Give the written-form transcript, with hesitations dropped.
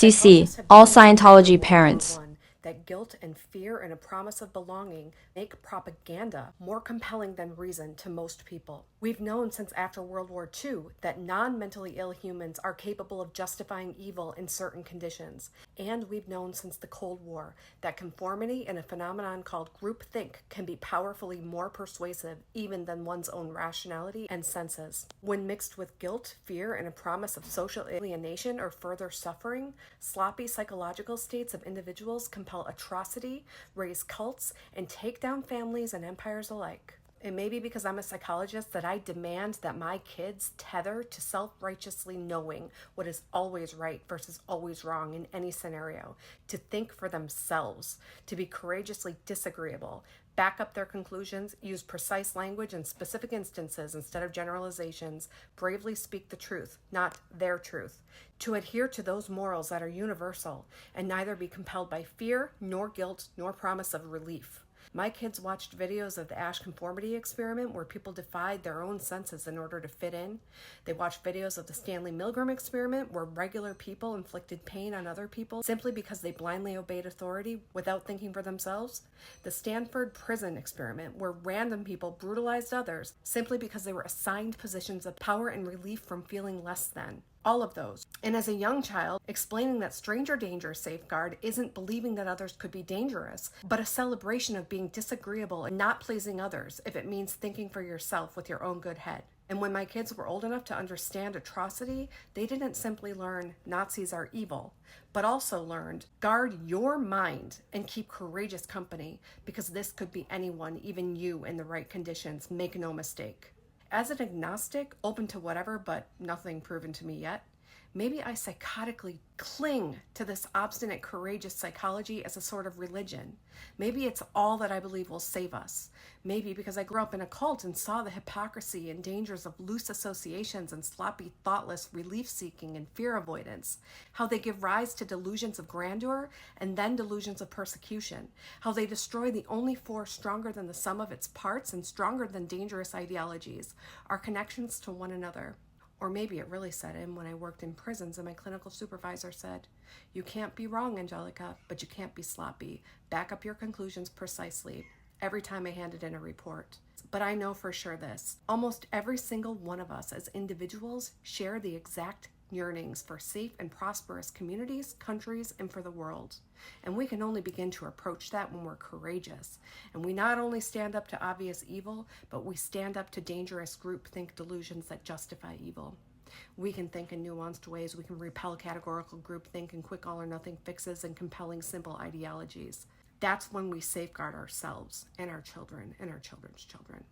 CC, all Scientology parents. That guilt and fear and a promise of belonging make propaganda more compelling than reason to most people. We've known since after World War II that non-mentally ill humans are capable of justifying evil in certain conditions. And we've known since the Cold War that conformity in a phenomenon called groupthink can be powerfully more persuasive even than one's own rationality and senses. When mixed with guilt, fear, and a promise of social alienation or further suffering, sloppy psychological states of individuals compel atrocity, raise cults, and take down families and empires alike. It may be because I'm a psychologist that I demand that my kids tether to self-righteously knowing what is always right versus always wrong in any scenario, to think for themselves, to be courageously disagreeable, back up their conclusions, use precise language in specific instances instead of generalizations, bravely speak the truth, not their truth, to adhere to those morals that are universal, and neither be compelled by fear, nor guilt, nor promise of relief. My kids watched videos of the Ash conformity experiment where people defied their own senses in order to fit in. They watched videos of the Stanley Milgram experiment where regular people inflicted pain on other people simply because they blindly obeyed authority without thinking for themselves. The Stanford prison experiment where random people brutalized others simply because they were assigned positions of power and relief from feeling less than. All of those. And as a young child, explaining that stranger danger safeguard isn't believing that others could be dangerous, but a celebration of being disagreeable and not pleasing others if it means thinking for yourself with your own good head. And when my kids were old enough to understand atrocity, they didn't simply learn Nazis are evil, but also learned guard your mind and keep courageous company, because this could be anyone, even you in the right conditions, make no mistake. As an agnostic, open to whatever, but nothing proven to me yet, maybe I psychotically cling to this obstinate, courageous psychology as a sort of religion. Maybe it's all that I believe will save us. Maybe because I grew up in a cult and saw the hypocrisy and dangers of loose associations and sloppy, thoughtless relief-seeking and fear avoidance, how they give rise to delusions of grandeur and then delusions of persecution, how they destroy the only force stronger than the sum of its parts and stronger than dangerous ideologies, our connections to one another. Or maybe it really set in when I worked in prisons and my clinical supervisor said, "You can't be wrong, Angelica, but you can't be sloppy. Back up your conclusions precisely," every time I handed in a report. But I know for sure this: almost every single one of us as individuals share the exact yearnings for safe and prosperous communities, countries, and for the world. And we can only begin to approach that when we're courageous. And we not only stand up to obvious evil, but we stand up to dangerous groupthink delusions that justify evil. We can think in nuanced ways. We can repel categorical groupthink and quick all-or-nothing fixes and compelling simple ideologies. That's when we safeguard ourselves and our children and our children's children.